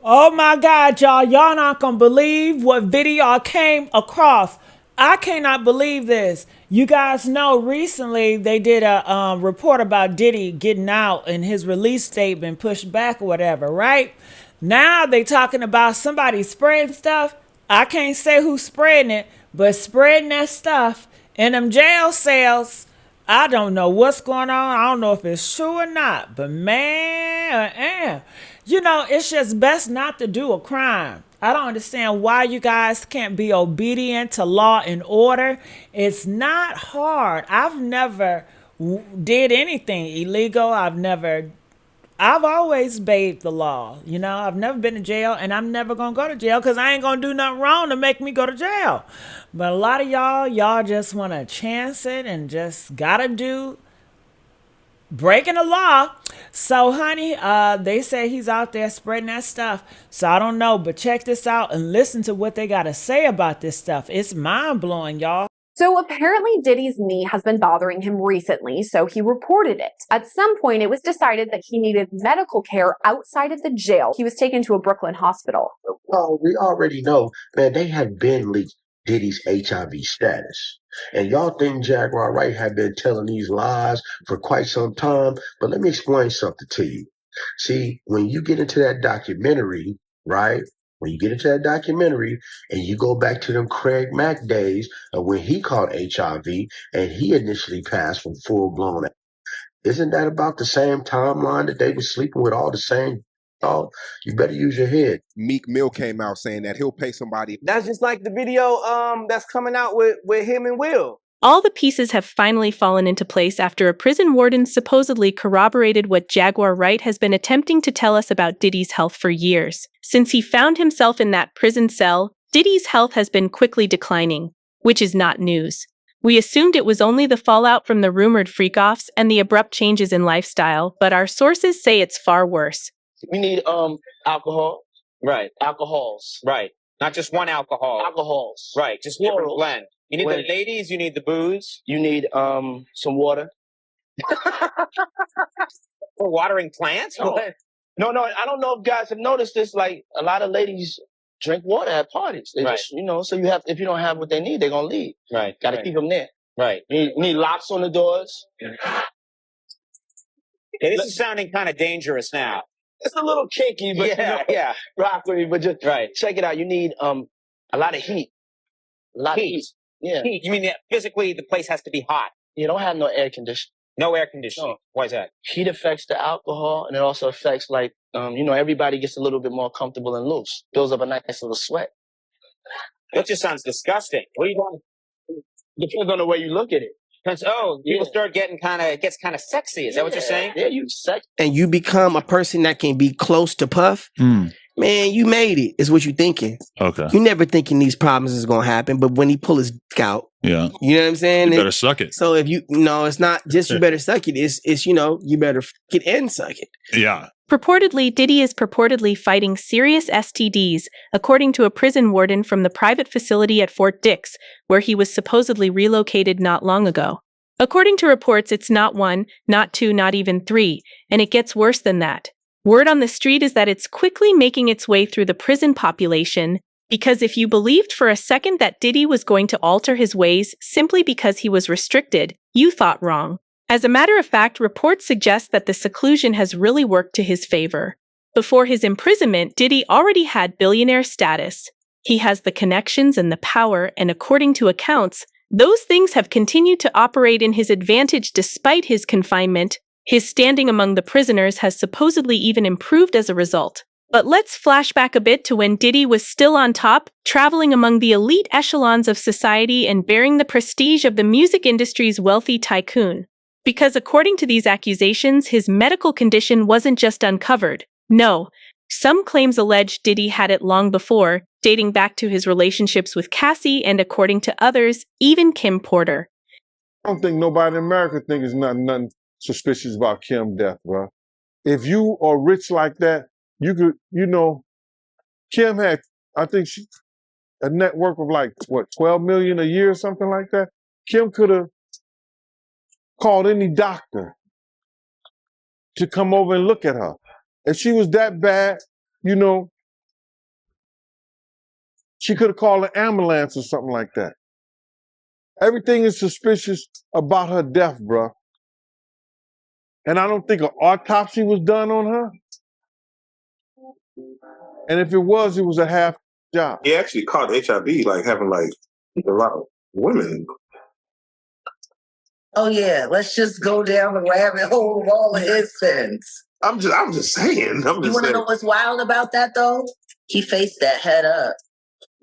Oh my God, y'all. Y'all not gonna believe what video I came across. I cannot believe this. You guys know recently they did a report about Diddy getting out and his release date been pushed back or whatever, right? Now they talking about somebody spreading stuff. I can't say who's spreading it, but spreading that stuff in them jail cells. I don't know what's going on. I don't know if it's true or not. But man, it's just best not to do a crime. I don't understand why you guys can't be obedient to law and order. It's not hard. I've never did anything illegal. I've always obeyed the law. I've never been to jail and I'm never going to go to jail because I ain't going to do nothing wrong to make me go to jail. But a lot of y'all just want to chance it and just got to do breaking the law. So, honey, they say he's out there spreading that stuff. So I don't know, but check this out and listen to what they got to say about this stuff. It's mind blowing, y'all. So apparently Diddy's knee has been bothering him recently, so he reported it. At some point, it was decided that he needed medical care outside of the jail. He was taken to a Brooklyn hospital. Well, we already know, man, they have been leaked Diddy's HIV status. And y'all think Jaguar Wright had been telling these lies for quite some time, but let me explain something to you. See, when you get into that documentary, right? When you get into that documentary and you go back to them Craig Mack days of when he caught HIV and he initially passed from full blown, isn't that about the same timeline that they were sleeping with all the same? Oh, you better use your head. Meek Mill came out saying that he'll pay somebody. That's just like the video that's coming out with him and Will. All the pieces have finally fallen into place after a prison warden supposedly corroborated what Jaguar Wright has been attempting to tell us about Diddy's health for years. Since he found himself in that prison cell, Diddy's health has been quickly declining, which is not news. We assumed it was only the fallout from the rumored freak-offs and the abrupt changes in lifestyle, but our sources say it's far worse. We need alcohol. Right. Alcohols. Right. Not just one alcohol. Alcohols. Right. Just different Plurals. blend. You need the ladies, you need the booze. You need some water. For watering plants? No. No, I don't know if guys have noticed this. Like, a lot of ladies drink water at parties. They Right. just, so if you don't have what they need, they're going to leave. Right. Got to right. keep them there. Right. You need locks on the doors. Yeah, this is sounding kind of dangerous now. It's a little kinky, but Yeah. rock with me. But just Right. check it out. You need a lot of heat. A lot of heat. Yeah. Heat. You mean that physically the place has to be hot? You don't have no air conditioning. No air conditioning. No. Why is that? Heat affects the alcohol, and it also affects, like, everybody gets a little bit more comfortable and loose. Builds up a nice little sweat. That just sounds disgusting. What do you want? Depends on the way you look at it. People start getting gets kind of sexy. Is that what you're saying? Yeah, you sex. And you become a person that can be close to Puff, man, you made it, is what you're thinking. Okay. You never thinking these problems is going to happen, but when he pull his dick out, Yeah. you know what I'm saying? You better suck it. So if it's not just you better suck it. It's you better fuck it and suck it. Yeah. Purportedly, Diddy is purportedly fighting serious STDs, according to a prison warden from the private facility at Fort Dix, where he was supposedly relocated not long ago. According to reports, it's not one, not two, not even three, and it gets worse than that. Word on the street is that it's quickly making its way through the prison population, because if you believed for a second that Diddy was going to alter his ways simply because he was restricted, you thought wrong. As a matter of fact, reports suggest that the seclusion has really worked to his favor. Before his imprisonment, Diddy already had billionaire status. He has the connections and the power, and according to accounts, those things have continued to operate in his advantage despite his confinement. His standing among the prisoners has supposedly even improved as a result. But let's flash back a bit to when Diddy was still on top, traveling among the elite echelons of society and bearing the prestige of the music industry's wealthy tycoon. Because according to these accusations, his medical condition wasn't just uncovered. No, some claims allege Diddy had it long before, dating back to his relationships with Cassie and, according to others, even Kim Porter. I don't think nobody in America thinks nothing suspicious about Kim's death, bro. If you are rich like that, you could, Kim had, I think a net worth of like, 12 million a year or something like that. Kim could have called any doctor to come over and look at her. If she was that bad, She could have called an ambulance or something like that. Everything is suspicious about her death, bruh. And I don't think an autopsy was done on her. And if it was a half job. He actually caught HIV, like having like a lot of women. Oh yeah, let's just go down the rabbit hole of all of his sins. I'm just saying. You want to know what's wild about that though? He faced that head up.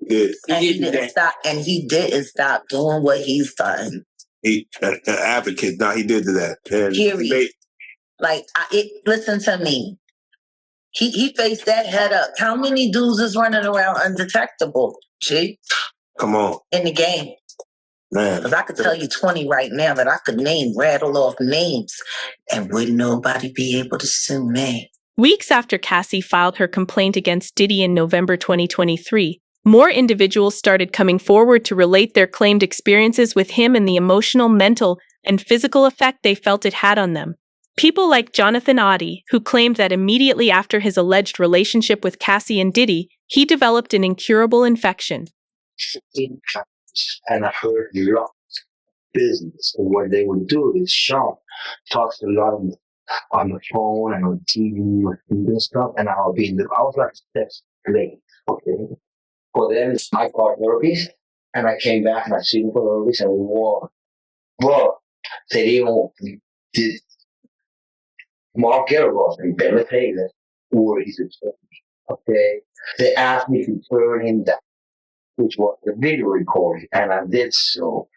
Yeah. And he didn't stop. And he didn't stop doing what he's done. He an advocate. Now he did that. And period. Listen to me. He faced that head up. How many dudes is running around undetectable? G. Come on. In the game. Man. Because I could tell you 20 right now that I could rattle off names, and wouldn't nobody be able to sue me. Weeks after Cassie filed her complaint against Diddy in November 2023, more individuals started coming forward to relate their claimed experiences with him and the emotional, mental, and physical effect they felt it had on them. People like Jonathan Oddie, who claimed that immediately after his alleged relationship with Cassie and Diddy, he developed an incurable infection. And I heard a lot of business. And what they would do is Sean talks a lot on the phone and on TV and stuff, and I was like a sex slave, okay? For them, I got herpes, and I came back and I seen for herpes and war. Bro, they did Mark Garros and Ben Taylor, or he's okay? They asked me to turn him down, which was the video recording, and I did so.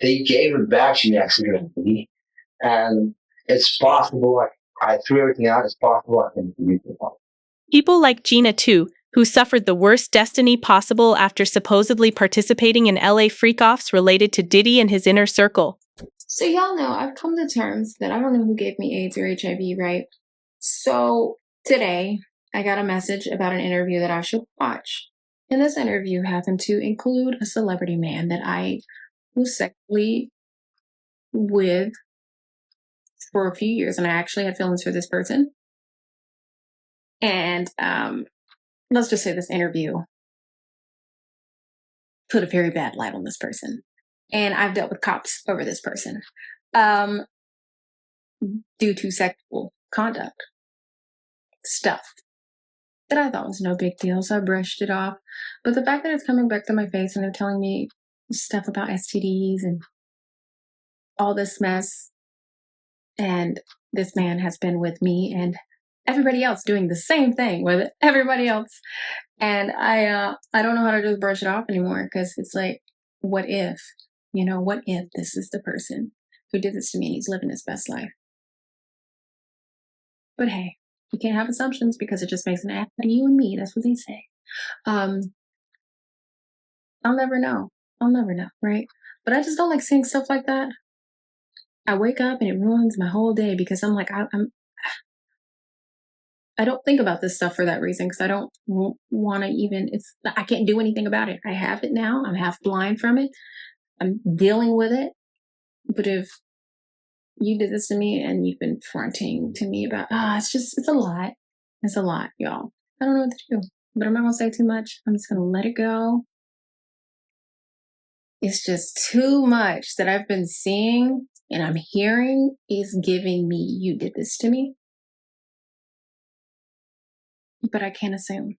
They gave it back to me accidentally, and it's possible, I threw everything out, it's possible I can delete it. People like Gina, too, who suffered the worst destiny possible after supposedly participating in LA freak-offs related to Diddy and his inner circle. So y'all know, I've come to terms that I don't know who gave me AIDS or HIV, right? So today, I got a message about an interview that I should watch. And this interview happened to include a celebrity man that I was sexually with for a few years, and I actually had feelings for this person. And let's just say this interview put a very bad light on this person. And I've dealt with cops over this person due to sexual conduct stuff that I thought was no big deal, so I brushed it off. But the fact that it's coming back to my face and they're telling me stuff about STDs and all this mess, and this man has been with me and everybody else doing the same thing with everybody else, and I don't know how to just brush it off anymore, because it's like, what if? You know, what if this is the person who did this to me and he's living his best life? But hey, you can't have assumptions because it just makes an ass out of you and me. That's what they say. I'll never know. I'll never know, right? But I just don't like seeing stuff like that. I wake up and it ruins my whole day because I'm like, I don't think about this stuff for that reason, because I don't want to even, I can't do anything about it. I have it now. I'm half blind from it. I'm dealing with it. But if you did this to me and you've been fronting to me about, it's a lot. It's a lot, y'all. I don't know what to do, but I'm not going to say too much. I'm just going to let it go. It's just too much that I've been seeing and I'm hearing is giving me, you did this to me. But I can't assume.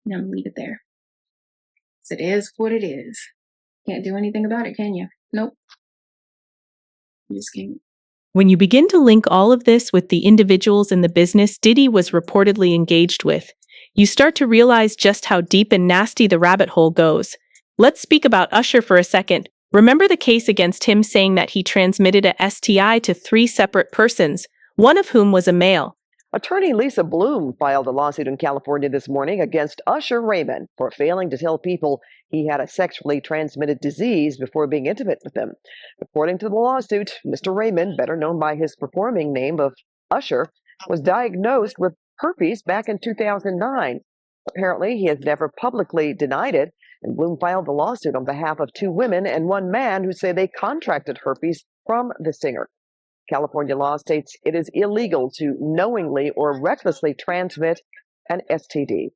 And I'm going to leave it there. So it is what it is. Can't do anything about it, can you? Nope. You just can't. When you begin to link all of this with the individuals in the business Diddy was reportedly engaged with, you start to realize just how deep and nasty the rabbit hole goes. Let's speak about Usher for a second. Remember the case against him saying that he transmitted a STI to 3 separate persons, one of whom was a male. Attorney Lisa Bloom filed a lawsuit in California this morning against Usher Raymond for failing to tell people he had a sexually transmitted disease before being intimate with them. According to the lawsuit, Mr. Raymond, better known by his performing name of Usher, was diagnosed with herpes back in 2009. Apparently, he has never publicly denied it, and Bloom filed the lawsuit on behalf of 2 women and 1 man who say they contracted herpes from the singer. California law states it is illegal to knowingly or recklessly transmit an STD.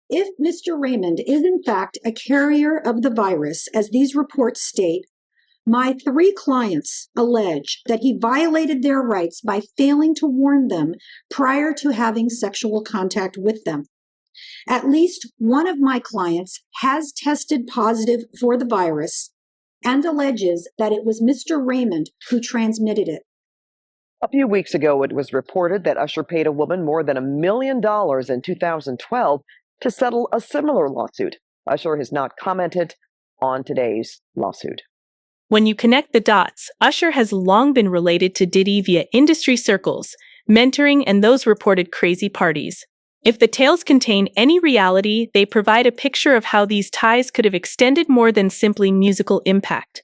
If Mr. Raymond is in fact a carrier of the virus, as these reports state, my 3 clients allege that he violated their rights by failing to warn them prior to having sexual contact with them. At least one of my clients has tested positive for the virus and alleges that it was Mr. Raymond who transmitted it. A few weeks ago, it was reported that Usher paid a woman more than $1 million in 2012 to settle a similar lawsuit. Usher has not commented on today's lawsuit. When you connect the dots, Usher has long been related to Diddy via industry circles, mentoring, and those reported crazy parties. If the tales contain any reality, they provide a picture of how these ties could have extended more than simply musical impact.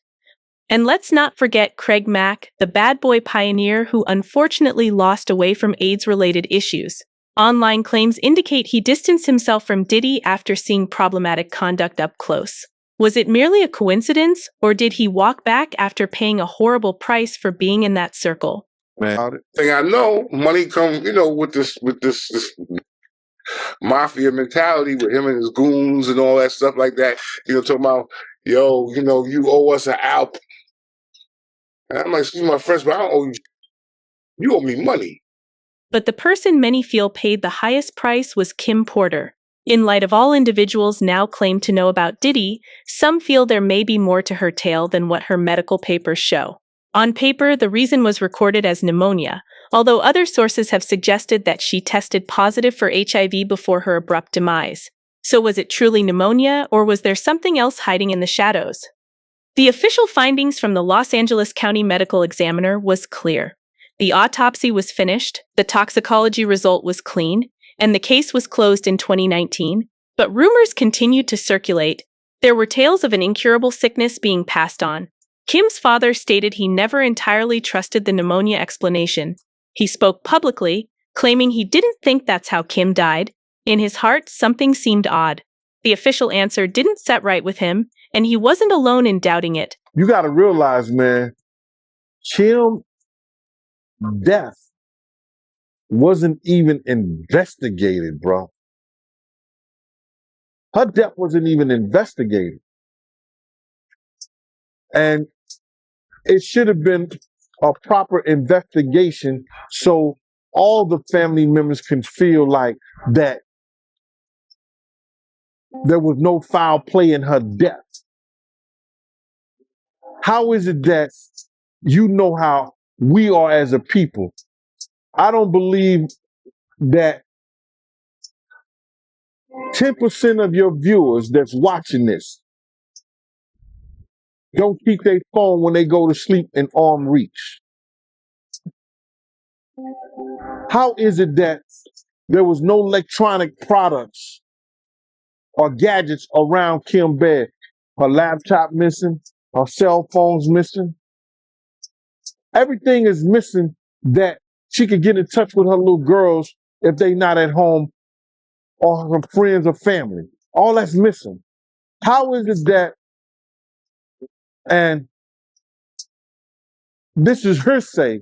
And let's not forget Craig Mack, the bad boy pioneer who unfortunately lost away from AIDS-related issues. Online claims indicate he distanced himself from Diddy after seeing problematic conduct up close. Was it merely a coincidence, or did he walk back after paying a horrible price for being in that circle? Man, thing I know, money comes, with this mafia mentality with him and his goons and all that stuff like that. Talking about, yo, you owe us an album. And I'm like, excuse my French, but I don't owe you. You owe me money. But the person many feel paid the highest price was Kim Porter. In light of all individuals now claim to know about Diddy, some feel there may be more to her tale than what her medical papers show. On paper, the reason was recorded as pneumonia, although other sources have suggested that she tested positive for HIV before her abrupt demise. So was it truly pneumonia, or was there something else hiding in the shadows? The official findings from the Los Angeles County Medical Examiner was clear. The autopsy was finished, the toxicology result was clean, and the case was closed in 2019, but rumors continued to circulate. There were tales of an incurable sickness being passed on. Kim's father stated he never entirely trusted the pneumonia explanation. He spoke publicly, claiming he didn't think that's how Kim died. In his heart, something seemed odd. The official answer didn't set right with him, and he wasn't alone in doubting it. You got to realize, man, Kim's death wasn't even investigated, bro. Her death wasn't even investigated. And it should have been a proper investigation so all the family members can feel like that there was no foul play in her death. How is it that you know how we are as a people? I don't believe that 10% of your viewers that's watching this don't keep their phone when they go to sleep in arm reach. How is it that there was no electronic products or gadgets around Kim's bed? Her laptop missing, her cell phone's missing. Everything is missing that she could get in touch with her little girls if they not at home or her friends or family. All that's missing. How is it that, and this is her say,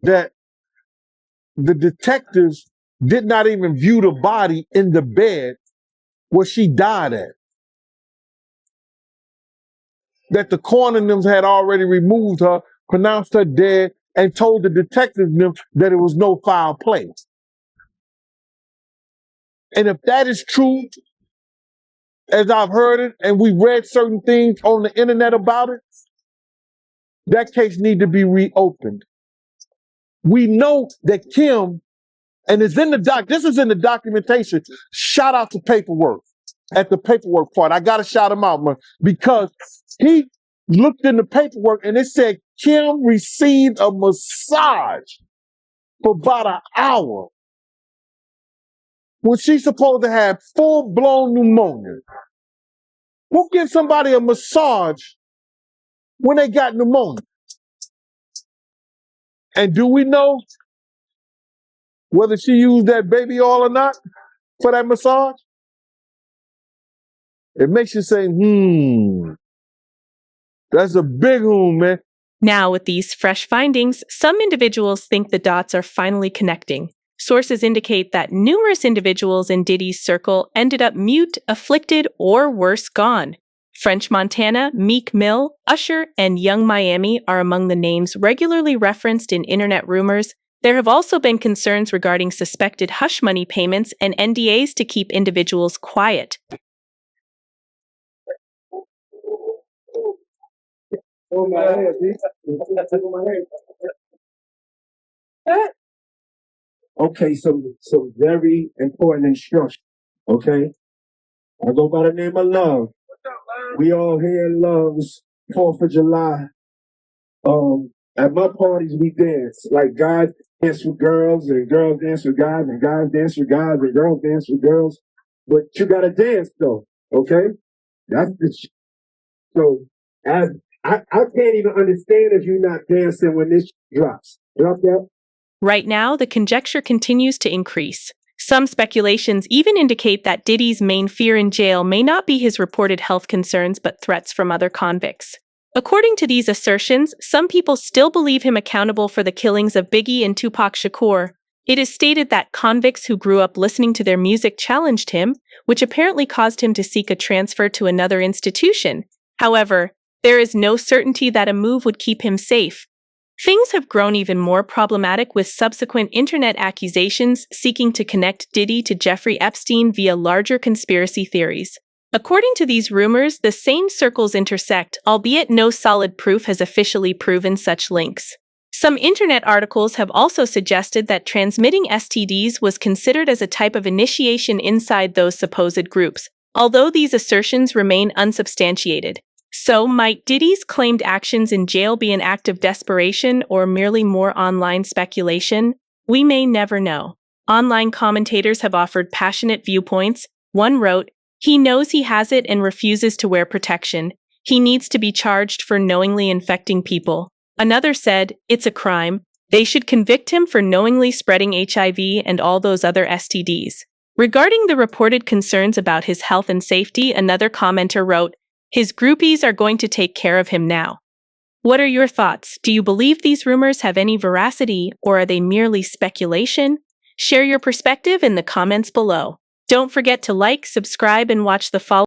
that the detectives did not even view the body in the bed where she died at? That the coroner had already removed her, pronounced her dead, and told the detectives that it was no foul play. And if that is true, as I've heard it, and we read certain things on the internet about it, that case needs to be reopened. We know that Kim, and it's in the this is in the documentation. Shout out to Paperwork at the Paperwork part. I got to shout him out, man, because he looked in the paperwork and it said Kim received a massage for about an hour when she's supposed to have full-blown pneumonia. Who gives somebody a massage when they got pneumonia? And do we know whether she used that baby oil or not for that massage? It makes you say, that's a big man. Now, with these fresh findings, some individuals think the dots are finally connecting. Sources indicate that numerous individuals in Diddy's circle ended up mute, afflicted, or worse gone. French Montana, Meek Mill, Usher, and Young Miami are among the names regularly referenced in internet rumors. There have also been concerns regarding suspected hush money payments and NDAs to keep individuals quiet. Okay, some very important instruction. Okay, I go by the name of Love. We all here loves 4th of July. At my parties we dance like guys dance with girls and girls dance with guys and guys dance with guys and girls dance with girls. But you gotta dance though. Okay, that's so. As I can't even understand if you're not dancing when this drops. Drop that. Right now, the conjecture continues to increase. Some speculations even indicate that Diddy's main fear in jail may not be his reported health concerns but threats from other convicts. According to these assertions, some people still believe him accountable for the killings of Biggie and Tupac Shakur. It is stated that convicts who grew up listening to their music challenged him, which apparently caused him to seek a transfer to another institution. However, there is no certainty that a move would keep him safe. Things have grown even more problematic with subsequent internet accusations seeking to connect Diddy to Jeffrey Epstein via larger conspiracy theories. According to these rumors, the same circles intersect, albeit no solid proof has officially proven such links. Some internet articles have also suggested that transmitting STDs was considered as a type of initiation inside those supposed groups, although these assertions remain unsubstantiated. So, might Diddy's claimed actions in jail be an act of desperation or merely more online speculation? We may never know. Online commentators have offered passionate viewpoints. One wrote, "He knows he has it and refuses to wear protection. He needs to be charged for knowingly infecting people." Another said, "It's a crime. They should convict him for knowingly spreading HIV and all those other STDs." Regarding the reported concerns about his health and safety, another commenter wrote, "His groupies are going to take care of him now." What are your thoughts? Do you believe these rumors have any veracity, or are they merely speculation? Share your perspective in the comments below. Don't forget to like, subscribe, and watch the following